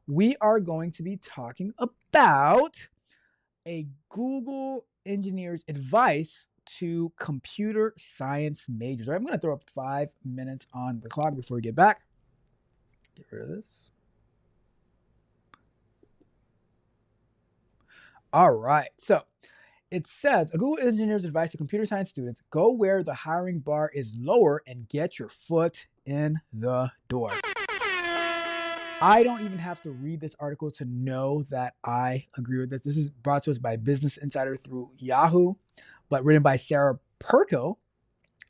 we are going to be talking about a Google engineer's advice to computer science majors. All right, I'm going to throw up 5 minutes on the clock before we get back. Get rid of this. All right, so it says a Google engineer's advice to computer science students: go where the hiring bar is lower and get your foot in the door. I don't even have to read this article to know that I agree with this. This is brought to us by Business Insider through Yahoo, but written by Sarah Perko.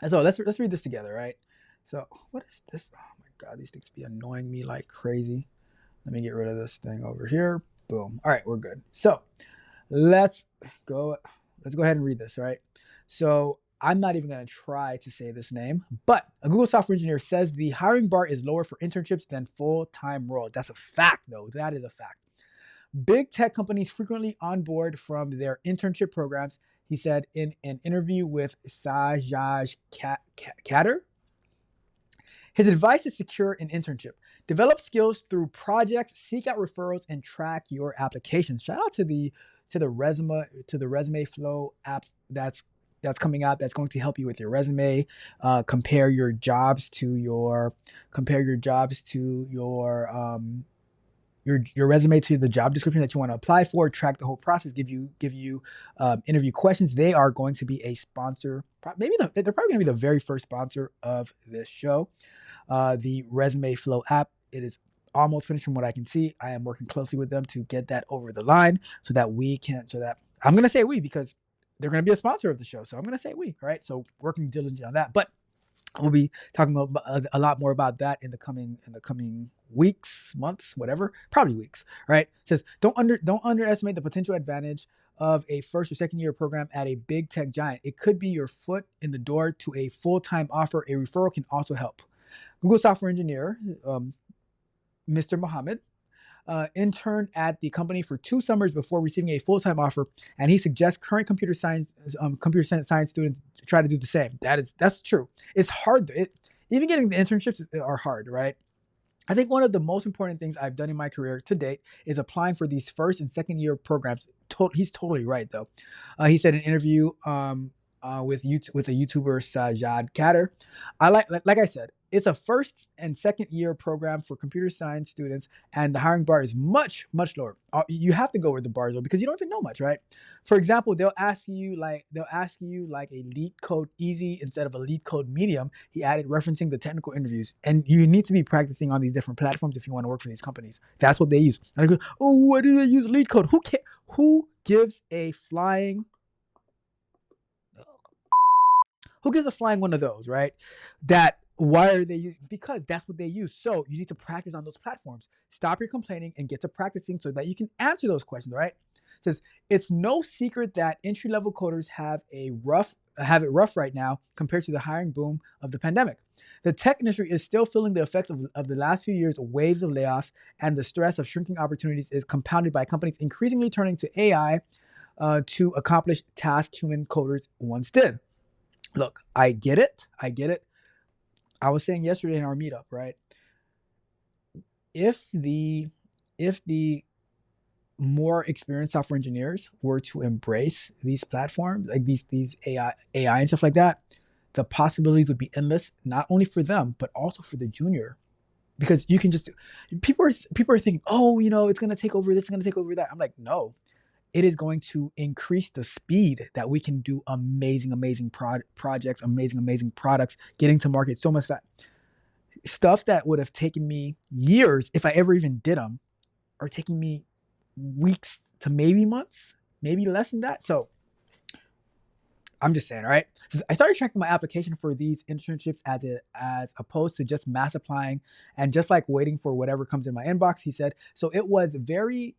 And so let's read this together, right? So what is this? Oh my God, these things be annoying me like crazy. Let me get rid of this thing over here. Boom. All right, we're good. So let's go ahead and read this, right? So I'm not even going to try to say this name, but a Google software engineer says the hiring bar is lower for internships than full-time roles. That's a fact, though. That is a fact. Big tech companies frequently onboard from their internship programs, he said in an interview with Sajaj Kader. His advice is secure an internship. Develop skills through projects, seek out referrals, and track your applications. Shout out to the resume flow app that's coming out, that's going to help you with your resume. Compare your jobs to your resume to the job description that you want to apply for. Track the whole process. Give you interview questions. They are going to be a sponsor. They're probably going to be the very first sponsor of this show. The Resume Flow app. It is almost finished from what I can see. I am working closely with them to get that over the line so that I'm going to say we because they're going to be a sponsor of the show. So I'm going to say we, all right? So working diligently on that, but we'll be talking about a lot more about that in the coming weeks, months, whatever, probably weeks, right? It says, don't underestimate the potential advantage of a first or second year program at a big tech giant. It could be your foot in the door to a full-time offer. A referral can also help. Google software engineer, Mr. Mohammed, interned at the company for 2 summers before receiving a full-time offer, and he suggests current computer science students try to do the same. That's true. It's hard. Even getting the internships are hard, right? I think one of the most important things I've done in my career to date is applying for these first and second year programs. He's totally right, though. He said in an interview with a YouTuber, Sajad Kader. Like I said, it's a first and second year program for computer science students, and the hiring bar is much, much lower. You have to go where the bar is low because you don't even know much, right? For example, they'll ask you like a LeetCode easy instead of a LeetCode medium. He added, referencing the technical interviews, and you need to be practicing on these different platforms if you want to work for these companies. That's what they use. And I go, oh, why do they use LeetCode? Who gives a flying one of those, right? Why are they using? Because that's what they use. So you need to practice on those platforms. Stop your complaining and get to practicing so that you can answer those questions, right? It says, it's no secret that entry-level coders have it rough right now compared to the hiring boom of the pandemic. The tech industry is still feeling the effects of the last few years' waves of layoffs, and the stress of shrinking opportunities is compounded by companies increasingly turning to AI to accomplish tasks human coders once did. Look, I get it. I was saying yesterday in our meetup, right? If the more experienced software engineers were to embrace these platforms, like these AI and stuff like that, the possibilities would be endless, not only for them, but also for the junior. Because you can just, people are thinking, oh, it's going to take over this, it's going to take over that. I'm like, no, it is going to increase the speed that we can do amazing projects, amazing products, getting to market so much fast. Stuff that would have taken me years, if I ever even did them, are taking me weeks to maybe months, maybe less than that. So I'm just saying, all right? I started tracking my application for these internships as opposed to just mass applying and just like waiting for whatever comes in my inbox, he said. So it was very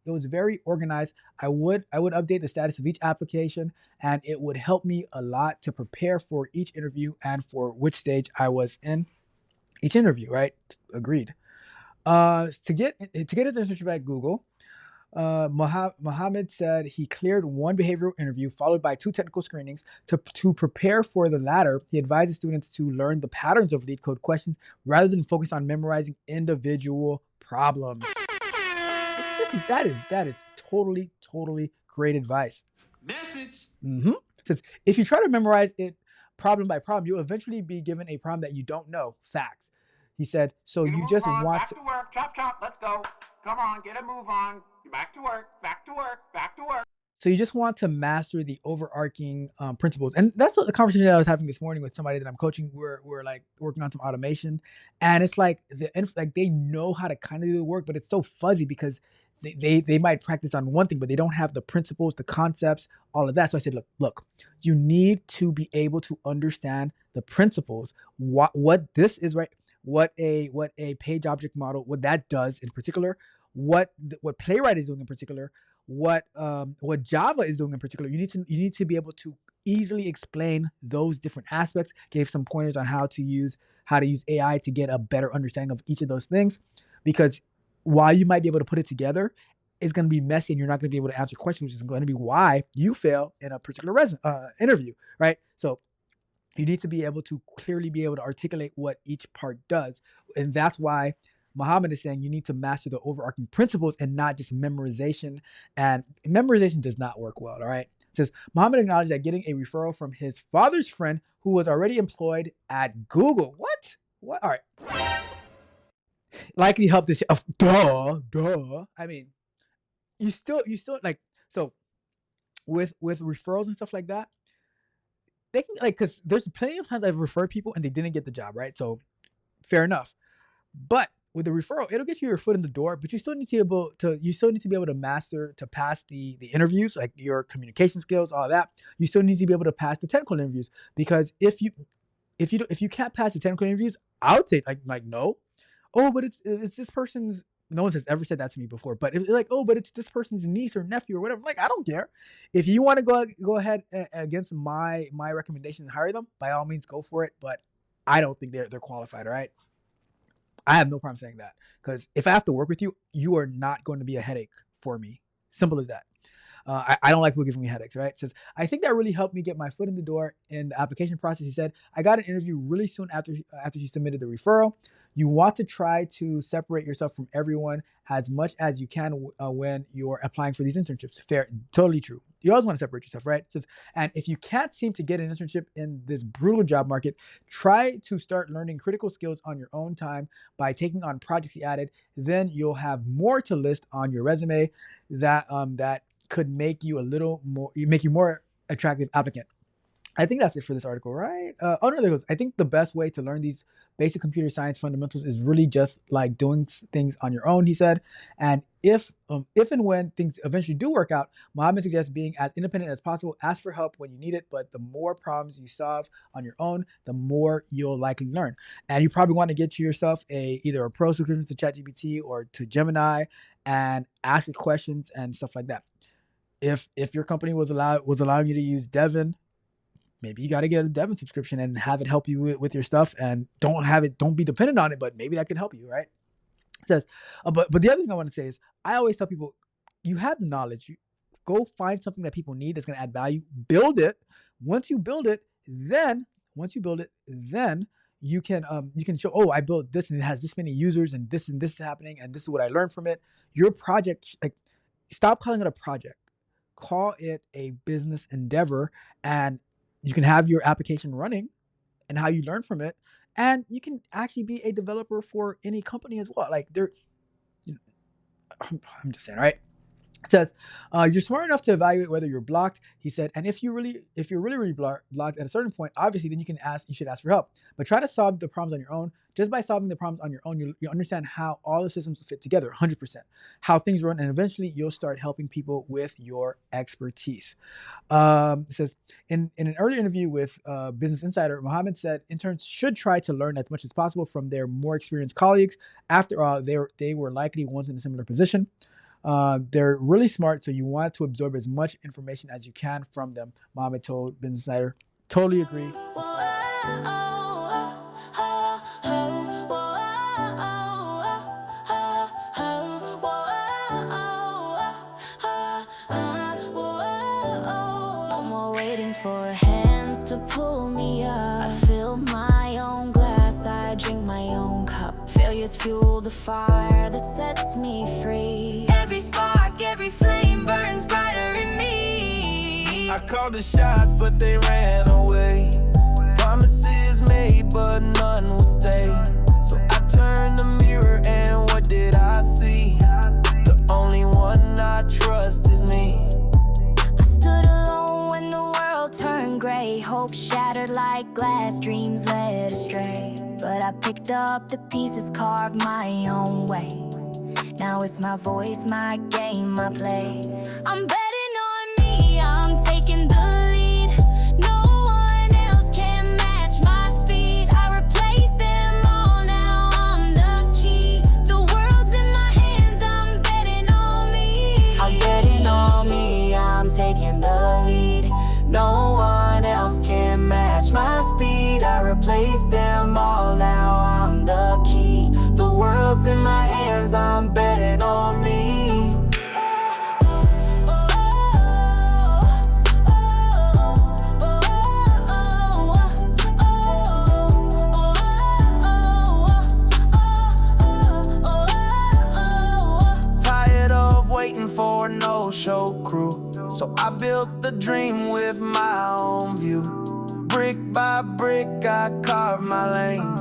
organized. I would update the status of each application, and it would help me a lot to prepare for each interview and for which stage I was in each interview, right? Agreed. To get his internship at Google, Mohammed said he cleared 1 behavioral interview followed by 2 technical screenings. To prepare for the latter, he advises students to learn the patterns of LeetCode questions rather than focus on memorizing individual problems. That is totally great advice. Message. Says if you try to memorize it problem by problem, you'll eventually be given a problem that you don't know. Facts. He said, so Get a you move just on. want Back to work. Chop, chop. Let's go. Come on. Get a move on. Back to work. Back to work. Back to work. So you just want to master the overarching principles, and that's the conversation that I was having this morning with somebody that I'm coaching. We're like working on some automation, and it's like like they know how to kind of do the work, but it's so fuzzy because they might practice on one thing, but they don't have the principles, the concepts, all of that. So I said, look, you need to be able to understand the principles, what this is, right? What a page object model, what that does in particular, what Playwright is doing in particular, what Java is doing in particular. You need to be able to easily explain those different aspects. Gave some pointers on how to use AI to get a better understanding of each of those things, because while you might be able to put it together, it's going to be messy and you're not going to be able to answer questions, which is going to be why you fail in a particular interview, right? So you need to be able to clearly be able to articulate what each part does. And that's why Muhammad is saying you need to master the overarching principles and not just memorization. And memorization does not work well, all right? It says Muhammad acknowledged that getting a referral from his father's friend who was already employed at Google. What? What? All right. Likely helped this. Duh. I mean, you still like, so with referrals and stuff like that, they can, like, because there's plenty of times I've referred people and they didn't get the job, right? So fair enough. But with the referral, it'll get you your foot in the door, but you still need to be able to master, to pass the interviews, like your communication skills, all that. You still need to be able to pass the technical interviews, because if you can't pass the technical interviews, I would say like no. Oh, but it's this person's. No one has ever said that to me before, but it's like, oh, but it's this person's niece or nephew or whatever. Like, I don't care. If you want to go ahead against my recommendation and hire them, by all means, go for it. But I don't think they're qualified. All right. I have no problem saying that, because if I have to work with you, you are not going to be a headache for me. Simple as that. I don't like people giving me headaches, right? It says, I think that really helped me get my foot in the door in the application process. He said, I got an interview really soon after she submitted the referral. You want to try to separate yourself from everyone as much as you can when you're applying for these internships. Fair, totally true. You always want to separate yourself, right? It says, and if you can't seem to get an internship in this brutal job market, try to start learning critical skills on your own time by taking on projects he added. Then you'll have more to list on your resume that could make you more attractive applicant. I think that's it for this article, right? Oh no, there goes. I think the best way to learn these basic computer science fundamentals is really just like doing things on your own, he said. And if and when things eventually do work out, Mohammed suggests being as independent as possible. Ask for help when you need it, but the more problems you solve on your own, the more you'll likely learn. And you probably want to get yourself either a pro subscription to ChatGPT or to Gemini and ask it questions and stuff like that. If your company was allowing you to use Devin, maybe you got to get a Devin subscription and have it help you with your stuff, and don't be dependent on it, but maybe that can help you, right? It says, but the other thing I want to say is, I always tell people, you have the knowledge, you go find something that people need that's going to add value, build it. Once you build it, then you can show, oh, I built this and it has this many users and this is happening and this is what I learned from it. Your project, like, stop calling it a project, call it a business endeavor, and you can have your application running and how you learn from it, and you can actually be a developer for any company as well. Like, I'm just saying, right? It says, you're smart enough to evaluate whether you're blocked, he said, and if you're really blocked at a certain point, obviously then you should ask for help. But try to solve the problems on your own. Just by solving the problems on your own, you understand how all the systems fit together, 100%, how things run, and eventually you'll start helping people with your expertise. It says, in an earlier interview with Business Insider, Mohammed said interns should try to learn as much as possible from their more experienced colleagues. After all, they were likely once in a similar position. They're really smart, so you want to absorb as much information as you can from them, Mohammed told Business Insider. Totally agree. For hands to pull me up, I fill my own glass, I drink my own cup. Failures fuel the fire that sets me free. Every spark called the shots, but they ran away. Promises made, but none would stay. So I turned the mirror and what did I see? The only one I trust is me. I stood alone when the world turned gray. Hope shattered like glass, dreams led astray. But I picked up the pieces, carved my own way. Now it's my voice, my game, my play. I'm betting on me, I'm taking the lead. No one else can match my speed. I replace them all, now I'm the key. The world's in my hands, I'm betting on me. I'm betting on me, I'm taking the lead. No one else can match my speed. I replace them all, now I'm the key. The world's in my hands, I'm betting on me. Tired of waiting for a no-show crew, so I built the dream with my own view. Brick by brick, I carved my lane.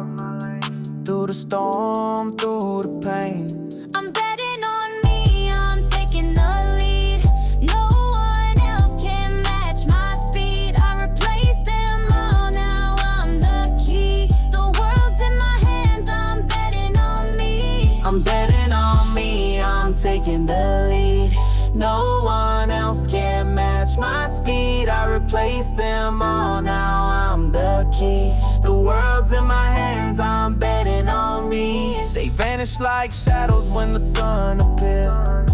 Through the storm, through the pain. I'm betting on me, I'm taking the lead. No one else can match my speed. I replace them all, now I'm the key. The world's in my hands, I'm betting on me. I'm betting on me, I'm taking the lead. No one else can match my speed. I replace them all, now I'm the key. The world's in my hands, I'm betting on me. They vanish like shadows when the sun appears.